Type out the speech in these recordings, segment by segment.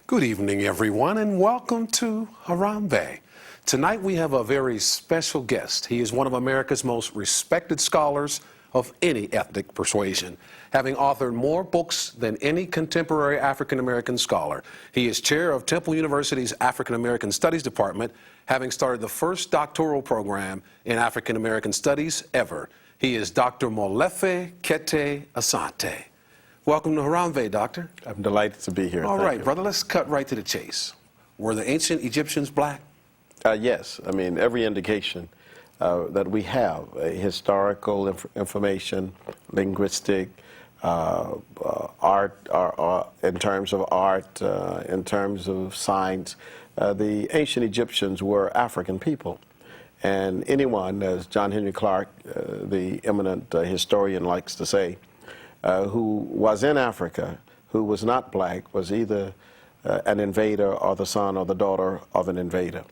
Good evening, everyone, and welcome to Harambe. Tonight we have a very special guest. He is one of America's most respected scholars of any ethnic persuasion, having authored more books than any contemporary African-American scholar. He is chair of Temple University's African-American Studies Department, having started the first doctoral program in African-American studies ever. He is Dr. Molefi Kete Asante. Welcome to Harambe, Doctor. I'm delighted to be here. All Thank right, you. brother, let's cut right to the chase. Were the ancient Egyptians black? Yes. I mean, every indication that we have, historical information, linguistic, art, in terms of art, in terms of science, the ancient Egyptians were African people. And anyone, as John Henry Clark, the eminent historian, likes to say, who was in Africa, who was not black, was either an invader or the son or the daughter of an invader.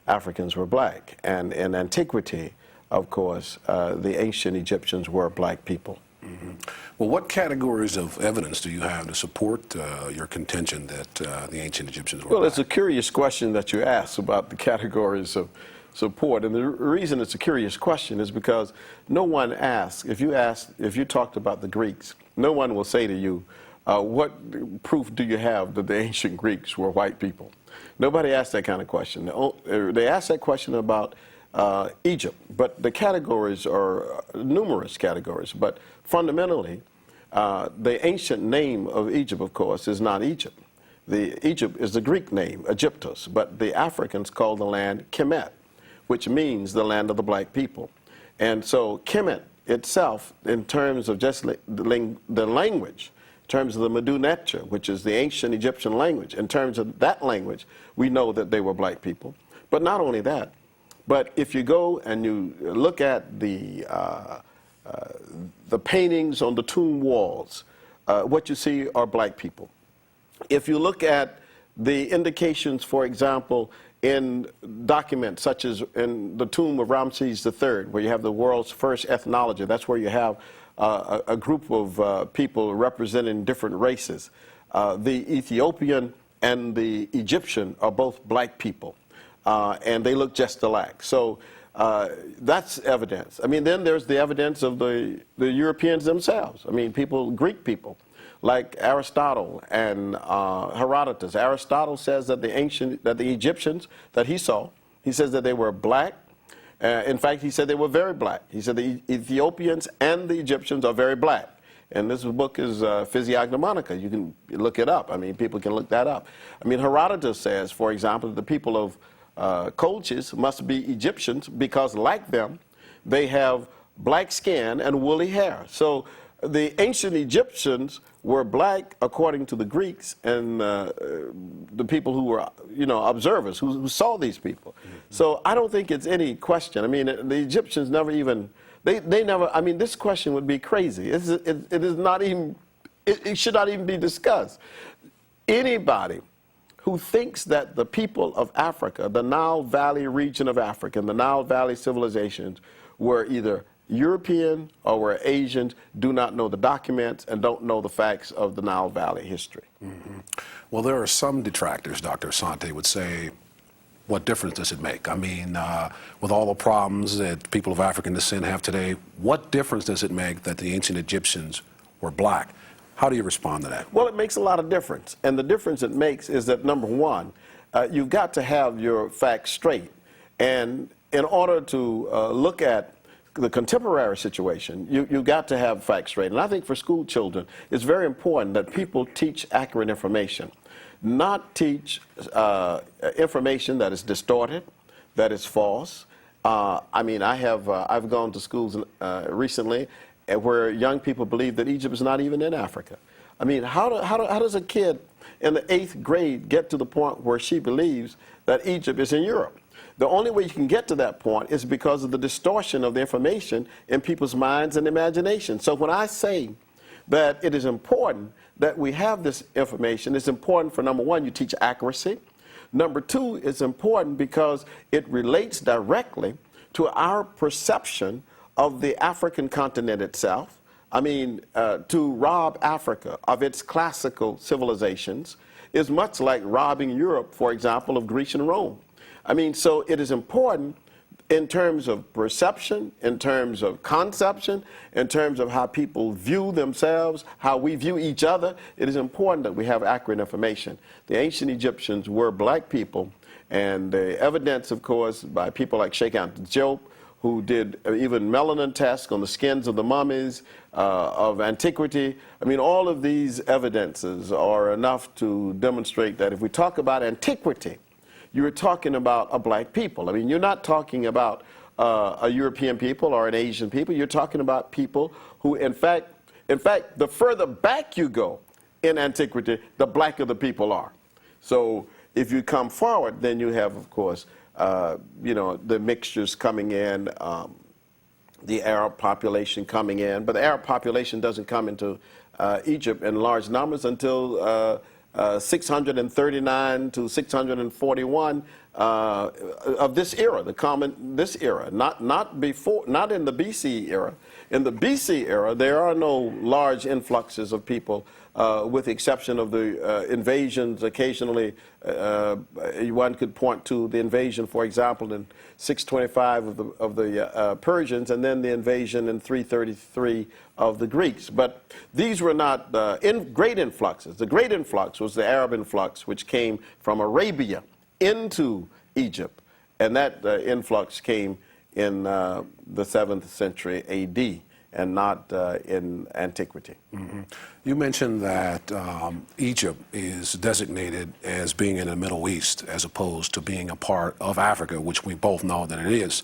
Africans were black. And in antiquity, of course, the ancient Egyptians were black people. Mm-hmm. Well, what categories of evidence do you have to support your contention that the ancient Egyptians were black? Well, it's a curious question that you ask about the categories of support. And the reason it's a curious question is because no one asks, if you talked about the Greeks, no one will say to you, what proof do you have that the ancient Greeks were white people? Nobody asks that kind of question. They ask that question about Egypt, but the categories are numerous categories. But fundamentally, the ancient name of Egypt, of course, is not Egypt. Egypt is the Greek name, Egyptus, but the Africans call the land Kemet, which means the land of the black people. And so Kemet itself, in terms of just the language, in terms of the Medu Neter, which is the ancient Egyptian language, in terms of that language, we know that they were black people. But not only that, but if you go and you look at the paintings on the tomb walls, what you see are black people. If you look at the indications, for example, in documents such as in the tomb of Ramses III, where you have the world's first ethnology, that's where you have a group of people representing different races. The Ethiopian and the Egyptian are both black people, and they look just alike. So that's evidence. I mean, then there's the evidence of the Europeans themselves. I mean, Greek people, like Aristotle and Herodotus. Aristotle says that the Egyptians that he saw, he says that they were black. In fact, he said they were very black. He said the Ethiopians and the Egyptians are very black. And this book is Physiognomonica. You can look it up. I mean, people can look that up. I mean, Herodotus says, for example, that the people of Colchis must be Egyptians because, like them, they have black skin and woolly hair. So the ancient Egyptians were black according to the Greeks and the people who were, observers who saw these people. Mm-hmm. So I don't think it's any question. I mean, the Egyptians never even, they never, I mean, this question would be crazy. It is not even, it should not even be discussed. Anybody who thinks that the people of Africa, the Nile Valley region of Africa, and the Nile Valley civilizations were either European or were Asians, do not know the documents and don't know the facts of the Nile Valley history. Mm-hmm. Well, there are some detractors, Dr. Asante would say, what difference does it make? I mean, with all the problems that people of African descent have today, what difference does it make that the ancient Egyptians were black? How do you respond to that? Well, it makes a lot of difference. And the difference it makes is that, number one, you've got to have your facts straight. And in order to look at the contemporary situation, you've got to have facts straight. And I think for school children, it's very important that people teach accurate information, not teach information that is distorted, that is false. I mean, I've gone to schools recently where young people believe that Egypt is not even in Africa. I mean, how does a kid in the 8th grade get to the point where she believes that Egypt is in Europe? The only way you can get to that point is because of the distortion of the information in people's minds and imagination. So when I say that it is important that we have this information, it's important for, number one, you teach accuracy. Number two, it's important because it relates directly to our perception of the African continent itself. I mean, to rob Africa of its classical civilizations is much like robbing Europe, for example, of Greece and Rome. I mean, so it is important in terms of perception, in terms of conception, in terms of how people view themselves, how we view each other. It is important that we have accurate information. The ancient Egyptians were black people, and the evidence, of course, by people like Sheikh Anta who did even melanin tests on the skins of the mummies of antiquity. I mean, all of these evidences are enough to demonstrate that if we talk about antiquity, you're talking about a black people. I mean, you're not talking about a European people or an Asian people. You're talking about people who, in fact, the further back you go in antiquity, the blacker the people are. So if you come forward, then you have, of course, you know, the mixtures coming in, the Arab population coming in. But the Arab population doesn't come into Egypt in large numbers until 639 to 641 of this era, this era, not before, not in the BC era. In the BC era, there are no large influxes of people, with the exception of the invasions. Occasionally, one could point to the invasion, for example, in 625 of the Persians, and then the invasion in 333 of the Greeks. But these were not great influxes. The great influx was the Arab influx, which came from Arabia into Egypt, and that influx came in the 7th century A.D., and not in antiquity. Mm-hmm. You mentioned that Egypt is designated as being in the Middle East as opposed to being a part of Africa, which we both know that it is.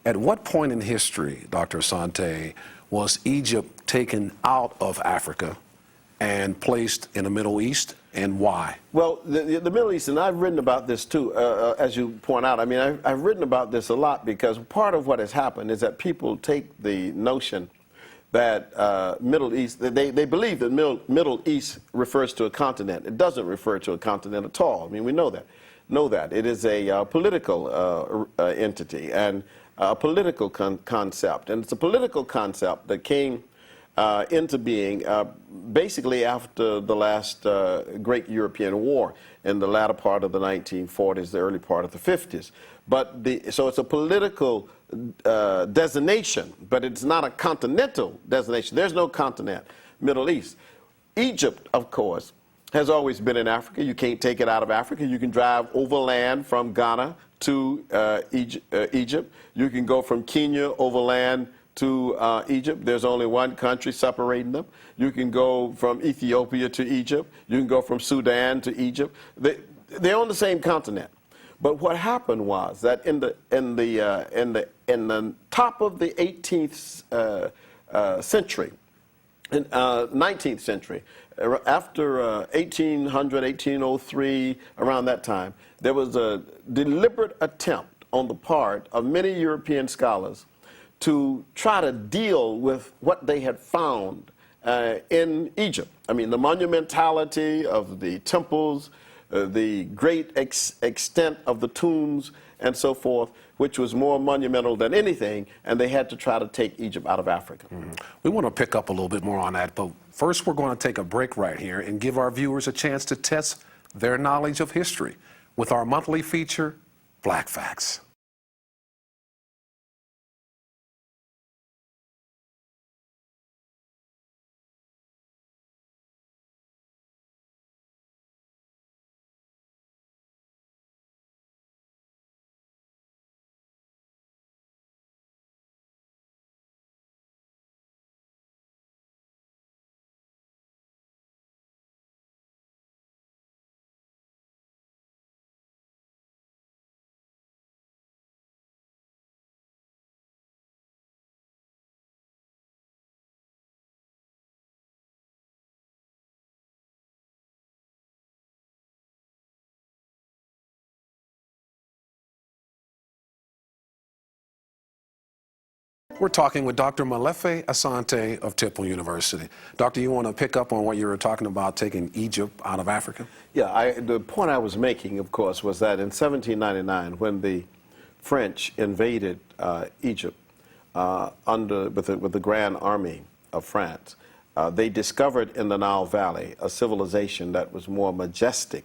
At what point in history, Dr. Asante, was Egypt taken out of Africa and placed in the Middle East, and why? Well, the Middle East, and I've written about this too, as you point out. I mean, I've written about this a lot because part of what has happened is that people take the notion that Middle East, they believe that Middle East refers to a continent. It doesn't refer to a continent at all. I mean, we know that. It is a political entity and a political concept. And it's a political concept that came into being basically after the last great European war in the latter part of the 1940s, the early part of the 50s. But so it's a political designation, but it's not a continental designation. There's no continent, Middle East. Egypt, of course, has always been in Africa. You can't take it out of Africa. You can drive overland from Ghana to Egypt. You can go from Kenya overland to Egypt. There's only one country separating them. You can go from Ethiopia to Egypt. You can go from Sudan to Egypt. They're on the same continent. But what happened was that in the top of the 18th century, 19th century, after 1800, 1803, around that time, there was a deliberate attempt on the part of many European scholars to try to deal with what they had found in Egypt. I mean, the monumentality of the temples, the great extent of the tombs and so forth, which was more monumental than anything, and they had to try to take Egypt out of Africa. Mm-hmm. We want to pick up a little bit more on that, but first we're going to take a break right here and give our viewers a chance to test their knowledge of history with our monthly feature, Black Facts. We're talking with Dr. Molefi Asante of Temple University. Doctor, you want to pick up on what you were talking about, taking Egypt out of Africa? Yeah, the point I was making, of course, was that in 1799, when the French invaded Egypt with the Grand Army of France, they discovered in the Nile Valley a civilization that was more majestic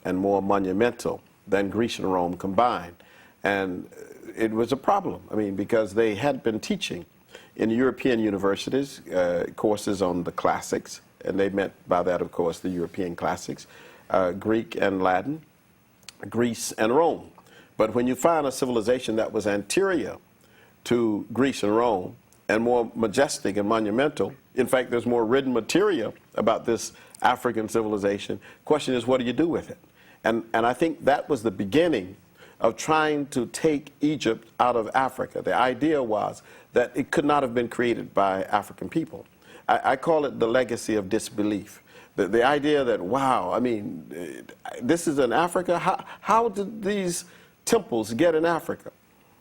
and more monumental than Greece and Rome combined. And it was a problem, I mean, because they had been teaching in European universities courses on the classics, and they meant by that, of course, the European classics, Greek and Latin, Greece and Rome. But when you find a civilization that was anterior to Greece and Rome and more majestic and monumental, in fact, there's more written material about this African civilization. Question is, what do you do with it? And I think that was the beginning of trying to take Egypt out of Africa. The idea was that it could not have been created by African people. I call it the legacy of disbelief. The idea that, wow, I mean, this is in Africa? How did these temples get in Africa?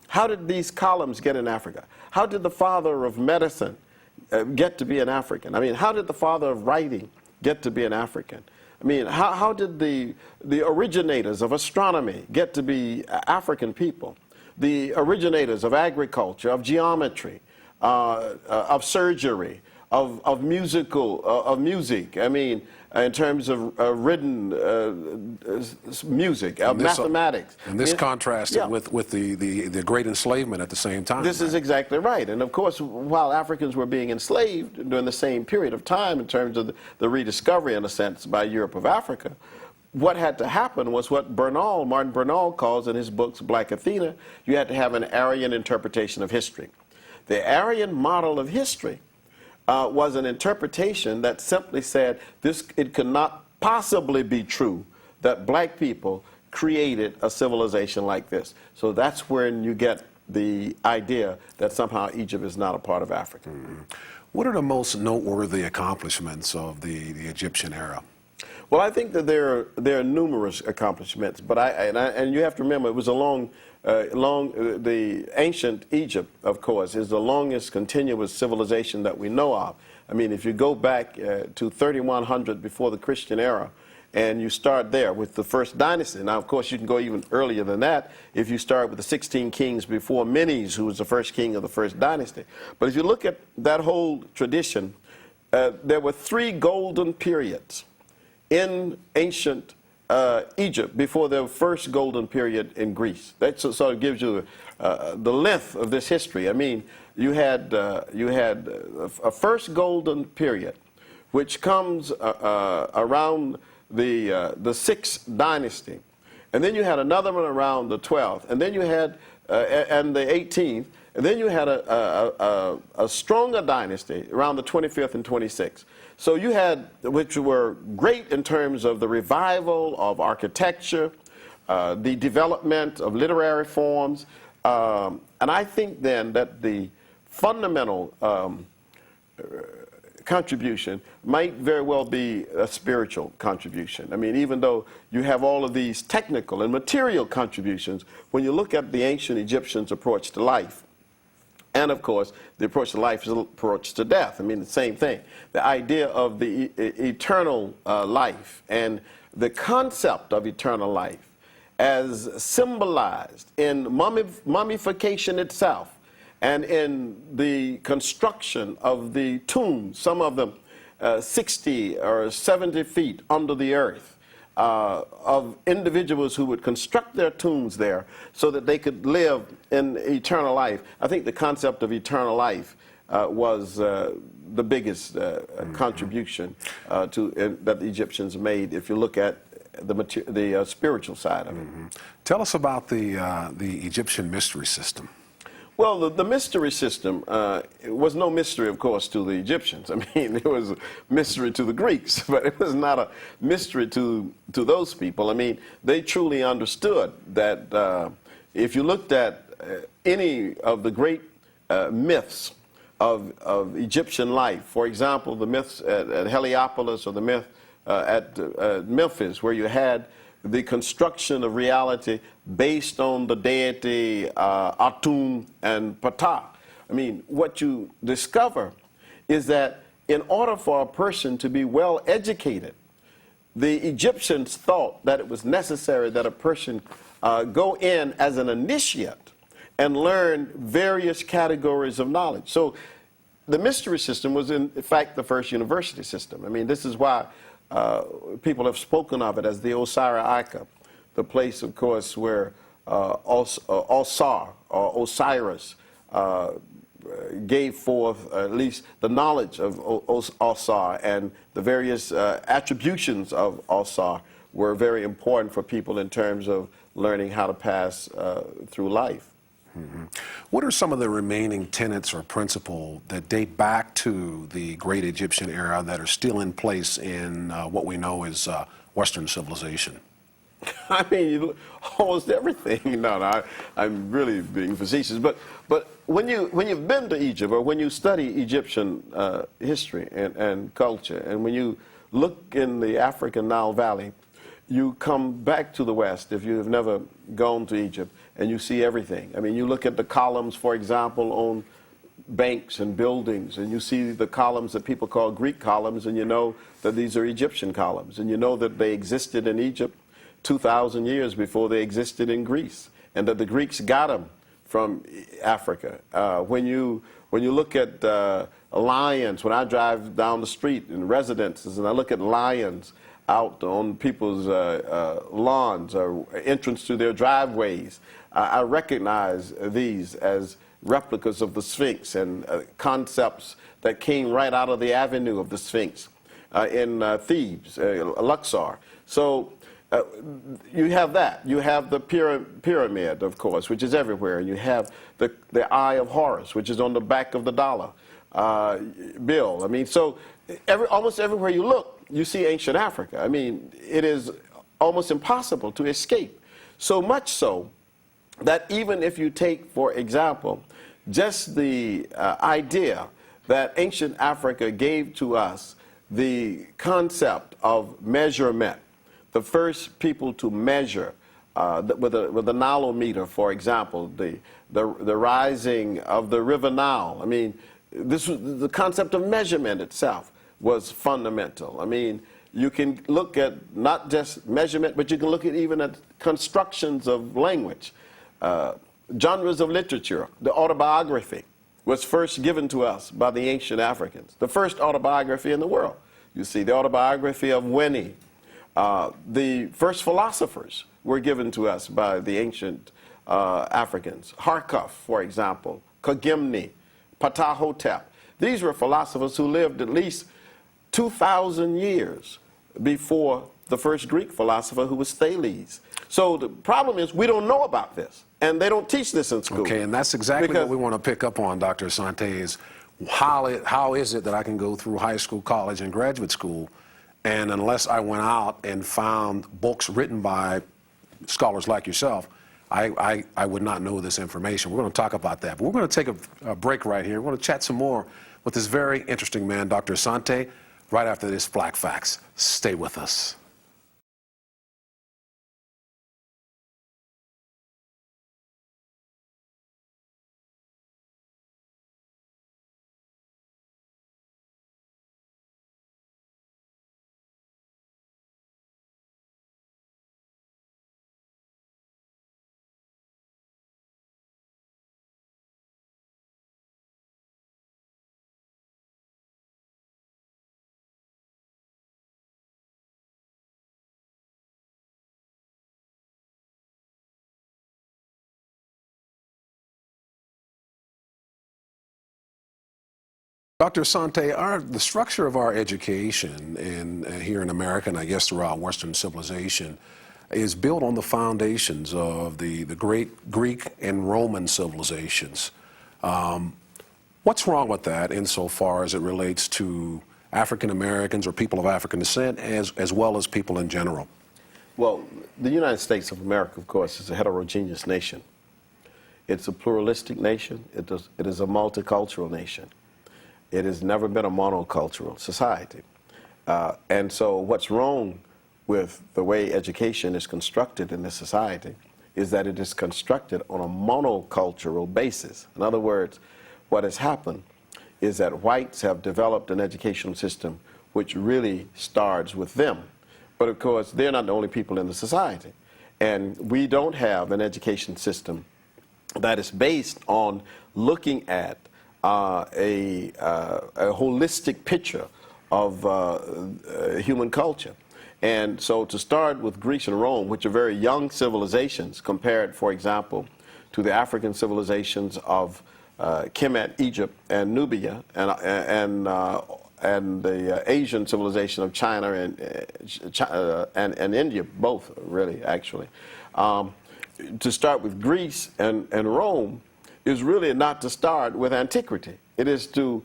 How did these columns get in Africa? How did the father of medicine get to be an African? I mean, how did the father of writing get to be an African? I mean, how did the originators of astronomy get to be African people? The originators of agriculture, of geometry, of surgery, of music. I mean, in terms of written music, mathematics. And this contrasted with the great enslavement at the same time. This is exactly right. And of course, while Africans were being enslaved during the same period of time in terms of the rediscovery, in a sense, by Europe of Africa, what had to happen was what Martin Bernal calls in his books Black Athena, you had to have an Aryan interpretation of history. The Aryan model of history was an interpretation that simply said it could not possibly be true that black people created a civilization like this. So that's when you get the idea that somehow Egypt is not a part of Africa. Mm-hmm. What are the most noteworthy accomplishments of the Egyptian era? Well, I think that there are numerous accomplishments, but and you have to remember it was the ancient Egypt, of course, is the longest continuous civilization that we know of. I mean, if you go back to 3100 before the Christian era, and you start there with the first dynasty. Now, of course, you can go even earlier than that if you start with the 16 kings before Menes, who was the first king of the first dynasty. But if you look at that whole tradition, there were 3 golden periods in ancient Egypt before the first golden period in Greece. That sort of gives you the length of this history. I mean, you had a first golden period, which comes around the 6th dynasty, and then you had another one around the 12th, and then you had and the 18th, and then you had a stronger dynasty around the 25th and 26th. So you had, which were great in terms of the revival of architecture, the development of literary forms, and I think then that the fundamental contribution might very well be a spiritual contribution. I mean, even though you have all of these technical and material contributions, when you look at the ancient Egyptians' approach to life, and of course, the approach to life is an approach to death. I mean, the same thing. The idea of the eternal life and the concept of eternal life as symbolized in mummification itself and in the construction of the tombs, some of them 60 or 70 feet under the earth, of individuals who would construct their tombs there so that they could live in eternal life. I think the concept of eternal life was the biggest contribution that the Egyptians made, if you look at the spiritual side of it. Mm-hmm. Tell us about the Egyptian mystery system. Well, the mystery system was no mystery, of course, to the Egyptians. I mean, it was a mystery to the Greeks, but it was not a mystery to those people. I mean, they truly understood that if you looked at any of the great myths of Egyptian life, for example, the myths at Heliopolis or the myth at Memphis, where you had the construction of reality based on the deity Atum and Ptah. I mean, what you discover is that in order for a person to be well educated, the Egyptians thought that it was necessary that a person go in as an initiate and learn various categories of knowledge. So the mystery system was in fact the first university system. I mean, this is why people have spoken of it as the Osiris-Ika, the place, of course, where Osar or Osiris gave forth at least the knowledge of Osar, and the various attributions of Osar were very important for people in terms of learning how to pass through life. Mm-hmm. What are some of the remaining tenets or principles that date back to the great Egyptian era that are still in place in what we know as Western civilization? I mean, almost everything. No, I'm really being facetious. But when you've been to Egypt, or when you study Egyptian history and culture, and when you look in the African Nile Valley, you come back to the West if you have never gone to Egypt, and you see everything. I mean, you look at the columns, for example, on banks and buildings, and you see the columns that people call Greek columns, and you know that these are Egyptian columns, and you know that they existed in Egypt 2,000 years before they existed in Greece, and that the Greeks got them from Africa. When you look at lions, when I drive down the street in residences and I look at lions out on people's lawns or entrance to their driveways, I recognize these as replicas of the Sphinx and concepts that came right out of the avenue of the Sphinx in Thebes, Luxor. So you have that. You have the pyramid, of course, which is everywhere. And you have the Eye of Horus, which is on the back of the dollar bill. I mean, so almost everywhere you look, you see ancient Africa. I mean, it is almost impossible to escape. So much so that even if you take, for example, just the idea that ancient Africa gave to us the concept of measurement, the first people to measure with a Nilometer, for example, the rising of the River Nile. I mean, this was the concept of measurement itself was fundamental. I mean, you can look at not just measurement, but you can look at even at constructions of language, genres of literature. The autobiography was first given to us by the ancient Africans, the first autobiography in the world. You see, the autobiography of Winnie. The first philosophers were given to us by the ancient Africans. Harkuf, for example, Kagimni, Ptahhotep. These were philosophers who lived at least 2,000 years before the first Greek philosopher, who was Thales. So the problem is we don't know about this, and they don't teach this in school. Okay, and that's exactly what we want to pick up on, Dr. Asante, is how is it that I can go through high school, college, and graduate school, and unless I went out and found books written by scholars like yourself, I would not know this information. We're going to talk about that. But we're going to take a break right here. We're going to chat some more with this very interesting man, Dr. Asante, right after this Black Facts. Stay with us. Dr. Asante, the structure of our education here in America, and I guess throughout Western civilization, is built on the foundations of the great Greek and Roman civilizations. What's wrong with that insofar as it relates to African Americans or people of African descent as well as people in general? Well, the United States of America, of course, is a heterogeneous nation. It's a pluralistic nation. It is a multicultural nation. It has never been a monocultural society. And so what's wrong with the way education is constructed in this society is that it is constructed on a monocultural basis. In other words, what has happened is that whites have developed an educational system which really starts with them. But of course, they're not the only people in the society. And we don't have an education system that is based on looking at a holistic picture of human culture. And so to start with Greece and Rome, which are very young civilizations compared, for example, to the African civilizations of Kemet, Egypt, and Nubia, and the Asian civilization of China and India, both really, actually. To start with Greece and Rome is really not to start with antiquity. It is to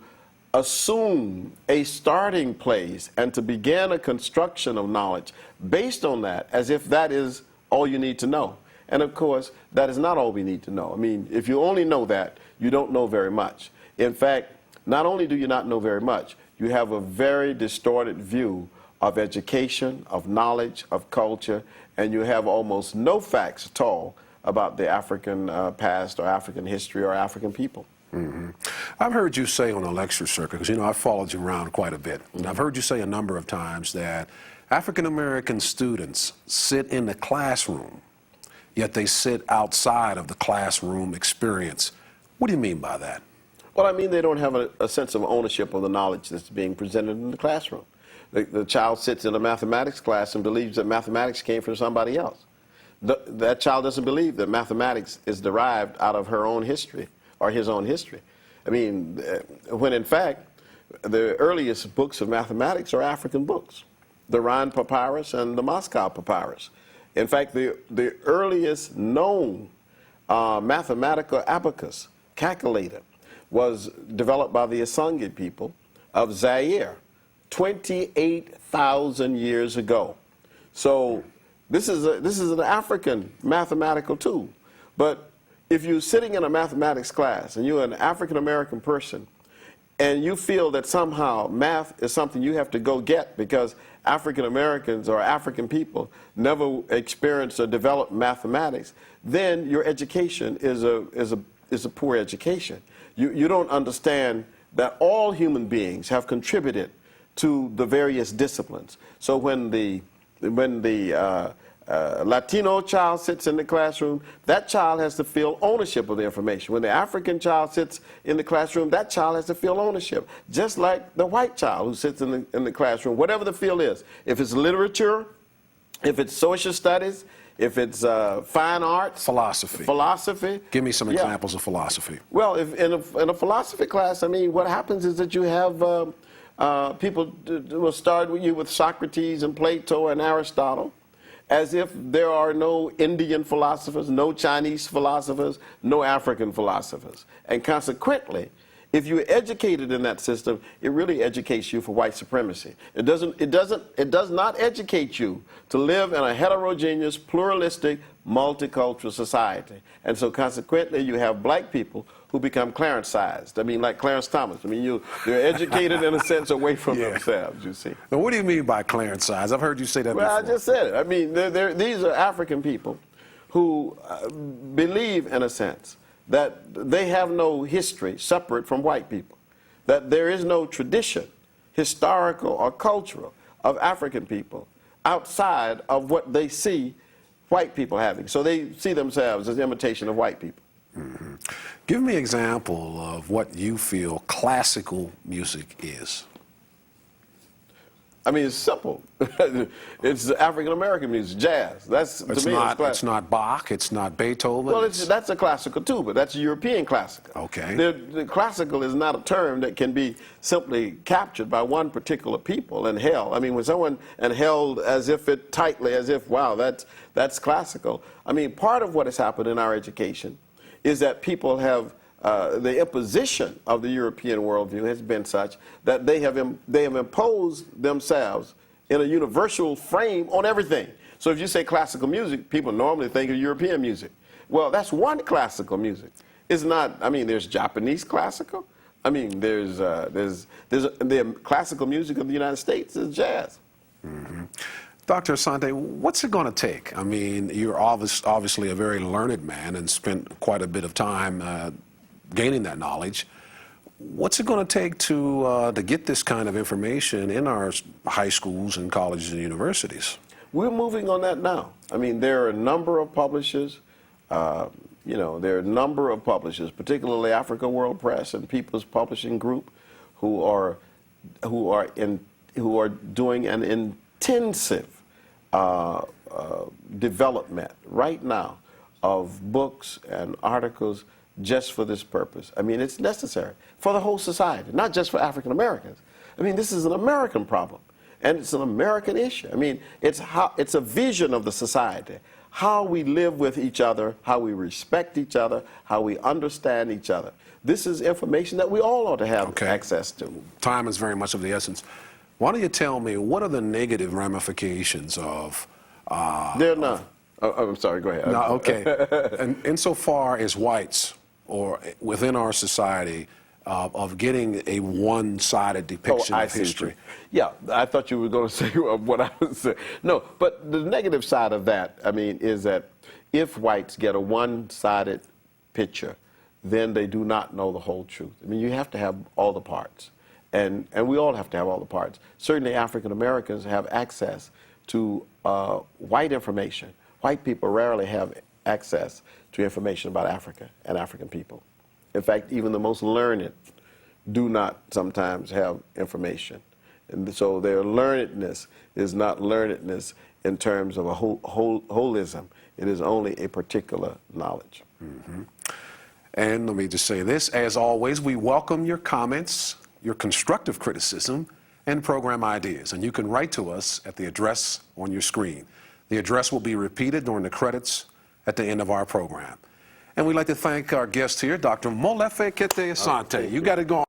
assume a starting place and to begin a construction of knowledge based on that, as if that is all you need to know. And of course, that is not all we need to know. I mean, if you only know that, you don't know very much. In fact, not only do you not know very much, you have a very distorted view of education, of knowledge, of culture, and you have almost no facts at all about the African past or African history or African people. Mm-hmm. I've heard you say on a lecture circuit, because you know I've followed you around quite a bit, and I've heard you say a number of times that African American students sit in the classroom, yet they sit outside of the classroom experience. What do you mean by that? Well, I mean they don't have a sense of ownership of the knowledge that's being presented in the classroom. The child sits in a mathematics class and believes that mathematics came from somebody else. That child doesn't believe that mathematics is derived out of her own history or his own history. I mean, when in fact, the earliest books of mathematics are African books, the Rhind Papyrus and the Moscow Papyrus. In fact, the earliest known mathematical abacus, calculator, was developed by the Asante people of Zaire 28,000 years ago. So this is an African mathematical tool. But if you're sitting in a mathematics class and you're an African American person and you feel that somehow math is something you have to go get because African Americans or African people never experienced or developed mathematics, then your education is a poor education. You don't understand that all human beings have contributed to the various disciplines. So when the Latino child sits in the classroom, that child has to feel ownership of the information. When the African child sits in the classroom, that child has to feel ownership, just like the white child who sits in the classroom, whatever the field is. If it's literature, if it's social studies, if it's fine arts. Philosophy. Give me some examples of philosophy. Well, if in a philosophy class, I mean, what happens is that you have people will start with you with Socrates and Plato and Aristotle, as if there are no Indian philosophers, no Chinese philosophers, no African philosophers. And consequently, if you're educated in that system, it really educates you for white supremacy. It does not educate you to live in a heterogeneous, pluralistic, multicultural society. And so consequently, you have black people who become Clarence-sized. I mean, like Clarence Thomas. I mean, they're educated in a sense away from themselves, you see. Now, what do you mean by Clarence-sized? I've heard you say that before. Well, I just said it. I mean, these are African people who believe, in a sense, that they have no history separate from white people, that there is no tradition, historical or cultural, of African people outside of what they see white people having. So they see themselves as an imitation of white people. Mm-hmm. Give me an example of what you feel classical music is. I mean, it's simple. It's African-American music, jazz. That's, to me, it's not Bach, it's not Beethoven. Well, that's a classical too, but that's European classical. Okay. The classical is not a term that can be simply captured by one particular people and held. I mean, when someone and held as if it tightly, as if, wow, that's classical. I mean, part of what has happened in our education is that people have the imposition of the European worldview has been such that they have imposed themselves in a universal frame on everything. So if you say classical music, people normally think of European music. Well, that's one classical music. It's not, I mean, there's Japanese classical. I mean, there's the classical music of the United States is jazz. Mm-hmm. Dr. Asante, what's it going to take? I mean, you're obviously a very learned man and spent quite a bit of time gaining that knowledge. What's it going to take to get this kind of information in our high schools and colleges and universities? We're moving on that now. I mean, there are a number of publishers You know, there are a number of publishers, particularly Africa World Press and People's Publishing Group, who are doing an intensive development right now of books and articles just for this purpose. I mean, it's necessary for the whole society, not just for African Americans. I mean, this is an American problem, and it's an American issue. I mean, it's a vision of the society, how we live with each other, how we respect each other, how we understand each other. This is information that we all ought to have access to. Time is very much of the essence. Why don't you tell me, what are the negative ramifications of... There are none. I'm sorry, go ahead. No, okay. And insofar as whites, or within our society, of getting a one-sided depiction of history. Yeah, I thought you were going to say what I was saying. No, but the negative side of that, I mean, is that if whites get a one-sided picture, then they do not know the whole truth. I mean, you have to have all the parts, and we all have to have all the parts. Certainly African Americans have access to white information. White people rarely have access to information about Africa and African people. In fact, even the most learned do not sometimes have information. And so their learnedness is not learnedness in terms of a holism. It is only a particular knowledge. Mm-hmm. And let me just say this, as always, we welcome your comments, your constructive criticism, and program ideas. And you can write to us at the address on your screen. The address will be repeated during the credits at the end of our program. And we'd like to thank our guest here, Dr. Molefi Kete Asante. You got it going.